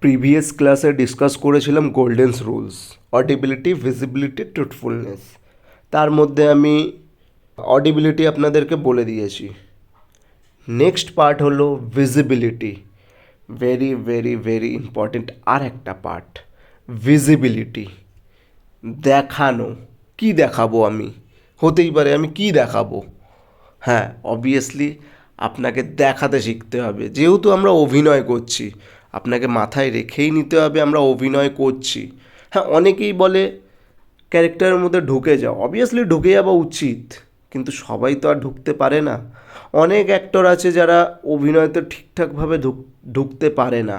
Previous ক্লাসে discuss করেছিলাম goldens rules, audibility, visibility, truthfulness. তার মধ্যে আমি অডিবিলিটি আপনাদেরকে বলে দিয়েছি। নেক্সট পার্ট হলো visibility. Very very very important আর একটা পার্ট, ভিজিবিলিটি। দেখানো। কি দেখাবো আমি? হতেই পারে আমি কি দেখাবো? হ্যাঁ, অবভিয়াসলি আপনাকে দেখাতে শিখতে হবে। যেহেতু আমরা অভিনয় করছি, আপনাকে মাথায় রেখেই নিতে হবে আমরা অভিনয় করছি। হ্যাঁ, অনেকেই বলে ক্যারেক্টারের মধ্যে ঢুকে যাও। অবভিয়াসলি ঢুকে যাওয়া উচিত, কিন্তু সবাই তো আর ঢুকতে পারে না। অনেক অ্যাক্টর আছে যারা অভিনয়তে ঠিকঠাকভাবে ঢুকতে পারে না,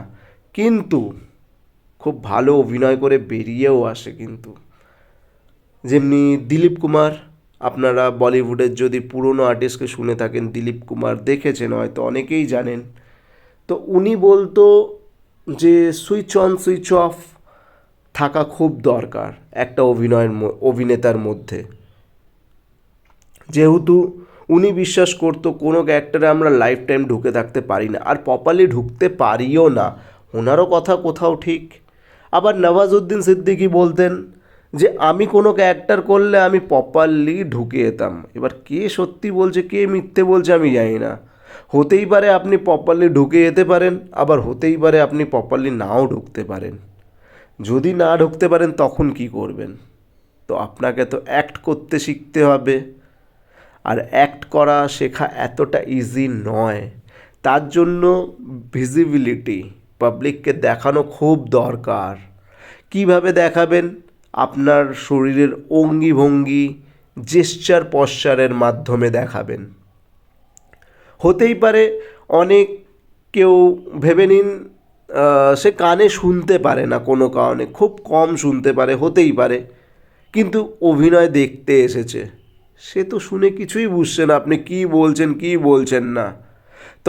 কিন্তু খুব ভালো অভিনয় করে বেরিয়েও আসে। কিন্তু যেমনি দিলীপ কুমার, আপনারা বলিউডের যদি পুরনো আর্টিস্টকে শুনে থাকেন, দিলীপ কুমার দেখেছেন হয়তো, অনেকেই জানেন। তো উনি বলতো যে সুইচ অন সুইচ অফ থাকা খুব দরকার একটা অভিনেতার মধ্যে। যেহেতু উনি বিশ্বাস করতো কোনো ক্যারেক্টারে আমরা লাইফ টাইম ঢুকে থাকতে পারি না, আর প্রপারলি ঢুকতে পারিও না। ওনারও কথা কোথাও ঠিক। আবার নওয়াজুদ্দিন সিদ্দিকী বলতেন যে আমি কোনো ক্যারেক্টার করলে আমি প্রপারলি ঢুকে যেতাম। এবার কে সত্যি বলছে কে মিথ্যে বলছে আমি জানি না। হতেই পারে আপনি প্রপারলি ঢুকে যেতে পারেন, আবার হতেই পারে আপনি প্রপারলি নাও ঢুকতে পারেন। যদি না ঢুকতে পারেন তখন কি করবেন? তো আপনাকে তো অ্যাক্ট করতে শিখতে হবে। আর অ্যাক্ট করা শেখা এতটা ইজি নয়। তার জন্য ভিজিবিলিটি, পাবলিককে দেখানো খুব দরকার। কিভাবে দেখাবেন? আপনার শরীরের অঙ্গি ভঙ্গি, জেস্চার পশ্চারের মাধ্যমে দেখাবেন। হতেই পারে অনেক কেউ ভেবে নিন সে কানে শুনতে পারে না কোনো কারণে, খুব কম শুনতে পারে, হতেই পারে, কিন্তু অভিনয় দেখতে এসেছে। সে তো শুনে কিছুই বুঝছে না আপনি কী বলছেন কী বলছেন না।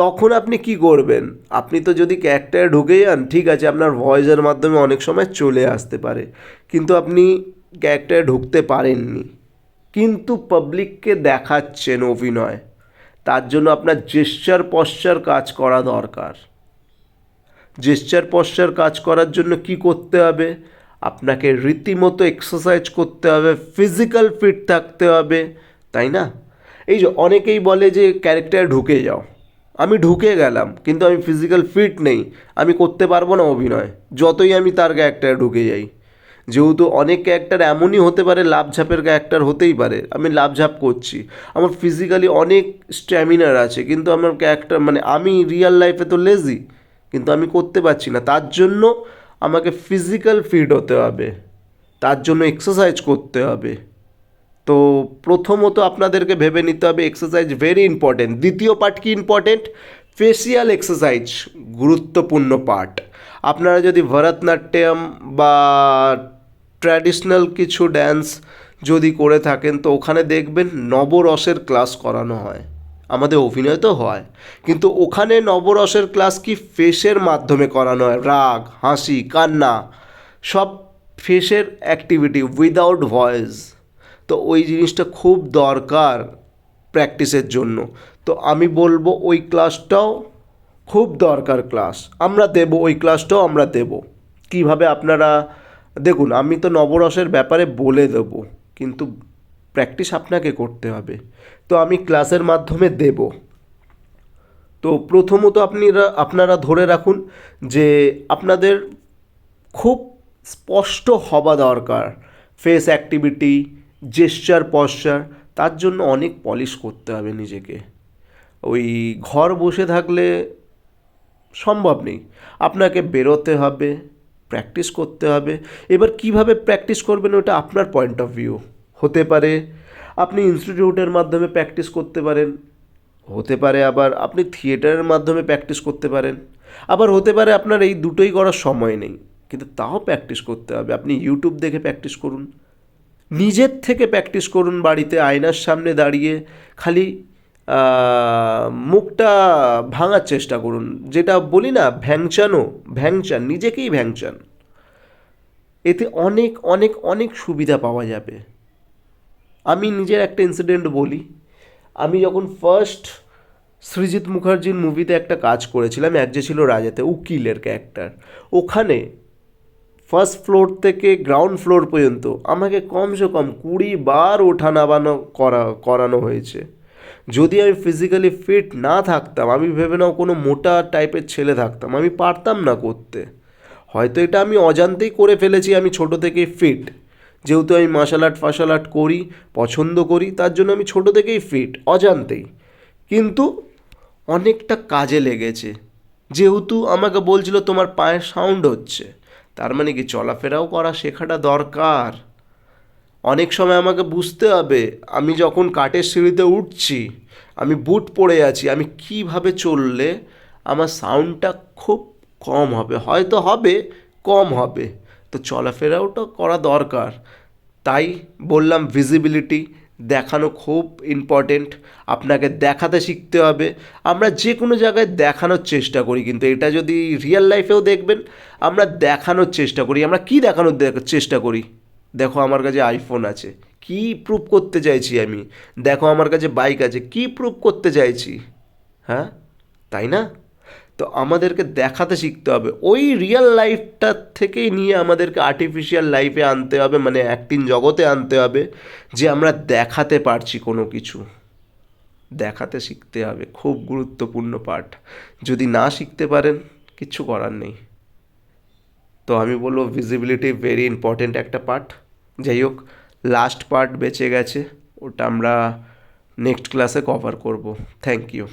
তখন আপনি কি করবেন? আপনি তো যদি ক্যারেক্টারে ঢুকে যান, ঠিক আছে, আপনার ভয়েসের মাধ্যমে অনেক সময় চলে আসতে পারে, কিন্তু আপনি ক্যারেক্টারে ঢুকতে পারেননি, কিন্তু পাবলিককে দেখাচ্ছেন অভিনয়। তার জন্য আপনার জেস্চার পশ্চার কাজ করা দরকার। জেস্চার পশ্চার কাজ করার জন্য কি করতে হবে? আপনাকে রীতিমতো এক্সারসাইজ করতে হবে, ফিজিক্যাল ফিট থাকতে হবে, তাই না? এই যে অনেকেই বলে যে ক্যারেক্টারে ঢুকে যাও। আমি ঢুকে গেলাম, কিন্তু আমি ফিজিক্যাল ফিট নেই, আমি করতে পারবো না অভিনয়, যতই আমি তার ক্যারেক্টারে ঢুকে যাই। যেহেতু অনেক ক্যারেক্টার এমনই হতে পারে, লাফঝাপের ক্যারেক্টার হতেই পারে, আমি লাফঝাপ করছি, আমার ফিজিক্যালি অনেক স্ট্যামিনার আছে, কিন্তু আমার ক্যারেক্টার মানে আমি রিয়েল লাইফে তো লেজি, কিন্তু আমি করতে পারছি না। তার জন্য আমাকে ফিজিক্যাল ফিট হতে হবে, তার জন্য এক্সারসাইজ করতে হবে। তো প্রথমত আপনাদেরকে ভেবে নিতে হবে এক্সারসাইজ ভেরি ইম্পর্টেন্ট। দ্বিতীয় পার্ট কি ইম্পর্টেন্ট? ফেসিয়াল এক্সারসাইজ গুরুত্বপূর্ণ পার্ট। আপনারা যদি ভরতনাট্যম বা ট্র্যাডিশনাল কিছু ড্যান্স যদি করে থাকেন, তো ওখানে দেখবেন নবরসের ক্লাস করানো হয়। আমাদের অভিনয় তো হয়, কিন্তু ওখানে নবরসের ক্লাস কি ফেসের মাধ্যমে করানো হয়। রাগ, হাসি, কান্না, সব ফেসের অ্যাক্টিভিটি উইদাউট ভয়েস। তো ওই জিনিসটা খুব দরকার প্র্যাকটিসের জন্য। তো আমি বলবো ওই ক্লাসটাও খুব দরকার ক্লাস, আমরা দেব, ওই ক্লাসটাও আমরা দেব। কিভাবে আপনারা দেখুন, আমি তো নবরসের ব্যাপারে বলে দেব, কিন্তু প্র্যাকটিস আপনাকে করতে হবে। তো আমি ক্লাসের মাধ্যমে দেব। তো প্রথমত আপনারা ধরে রাখুন যে আপনাদের খুব স্পষ্ট হওয়া দরকার ফেস অ্যাক্টিভিটি, জেস্চার পশ্চার। তার জন্য অনেক পলিশ করতে হবে নিজেকে। ওই ঘর বসে থাকলে সম্ভব নেই, আপনাকে বেরোতে হবে, প্র্যাকটিস করতে হবে। এবার কিভাবে প্র্যাকটিস করবেন ওটা আপনার পয়েন্ট অফ ভিউ। হতে পারে আপনি ইনস্টিটিউটের মাধ্যমে প্র্যাকটিস করতে পারেন, হতে পারে আবার আপনি থিয়েটারের মাধ্যমে প্র্যাকটিস করতে পারেন, আবার হতে পারে আপনার এই দুটোই করার সময় নেই, কিন্তু তাও প্র্যাকটিস করতে হবে। আপনি ইউটিউব দেখে প্র্যাকটিস করুন, নিজের থেকে প্র্যাকটিস করুন, বাড়িতে আয়নার সামনে দাঁড়িয়ে খালি মুখটা ভাঙার চেষ্টা করুন। যেটা বলি না, ভ্যাংচান, নিজেকেই ভ্যাংচান। এতে অনেক অনেক অনেক সুবিধা পাওয়া যাবে। আমি নিজের একটা ইনসিডেন্ট বলি। আমি যখন ফার্স্ট সৃজিত মুখার্জির মুভিতে একটা কাজ করেছিলাম, এক যে ছিল রাজাতে উকিলের ক্যারেক্টার। ওখানে ফার্স্ট ফ্লোর থেকে গ্রাউন্ড ফ্লোর পর্যন্ত আমাকে কমসে কম 20 বার ওঠা নামানো করানো হয়েছে। যদি আমি ফিজিক্যালি ফিট না থাকতাম, আমি ভেবে নাও কোনো মোটা টাইপের ছেলে থাকতাম, আমি পারতাম না করতে। হয়তো এটা আমি অজান্তেই করে ফেলেছি, আমি ছোট থেকেই ফিট, যেহেতু আমি মার্শাল আর্ট করি, পছন্দ করি, তার জন্য আমি ছোট থেকেই ফিট অজান্তেই। কিন্তু অনেকটা কাজে লেগেছে, যেহেতু আমাকে বলছিল তোমার পায়ের সাউন্ড হচ্ছে, তার মানে কি চলাফেরাও করা শেখাটা দরকার। অনেক সময় আমাকে বুঝতে হবে আমি যখন কাঠের সিঁড়িতে উঠছি, আমি বুট পরে আছি, আমি কিভাবে চললে আমার সাউন্ডটা খুব কম হবে, হয়তো হবে, কম হবে। তো চলাফেরাওটা করা দরকার। তাই বললাম ভিজিবিলিটি দেখানো খুব ইম্পর্টেন্ট। আপনাকে দেখাতে শিখতে হবে। আমরা যে কোনো জায়গায় দেখানোর চেষ্টা করি, কিন্তু এটা যদি রিয়েল লাইফেও দেখবেন, আমরা দেখানোর চেষ্টা করি। আমরা কি দেখানোর চেষ্টা করি? দেখো আমার কাছে আইফোন আছে, কি প্রুভ করতে চাইছি আমি? দেখো আমার কাছে বাইক আছে, কি প্রুভ করতে চাইছি? হ্যাঁ, তাই না? তো আমাদেরকে দেখাতে শিখতে হবে, ওই রিয়েল লাইফটা থেকেই নিয়ে আমাদেরকে আর্টিফিশিয়াল লাইফে আনতে হবে, মানে অ্যাক্টিং জগতে আনতে হবে, যে আমরা দেখাতে পারছি কোনো কিছু। দেখাতে শিখতে হবে, খুব গুরুত্বপূর্ণ পার্ট। যদি না শিখতে পারেন, কিচ্ছু করার নেই। তো আমি বলবো ভিজিবিলিটি ভেরি ইম্পর্ট্যান্ট একটা পার্ট। যাই হোক, লাস্ট পার্ট বেঁচে গেছে, ওটা আমরা নেক্সট ক্লাসে কভার করব। Thank you.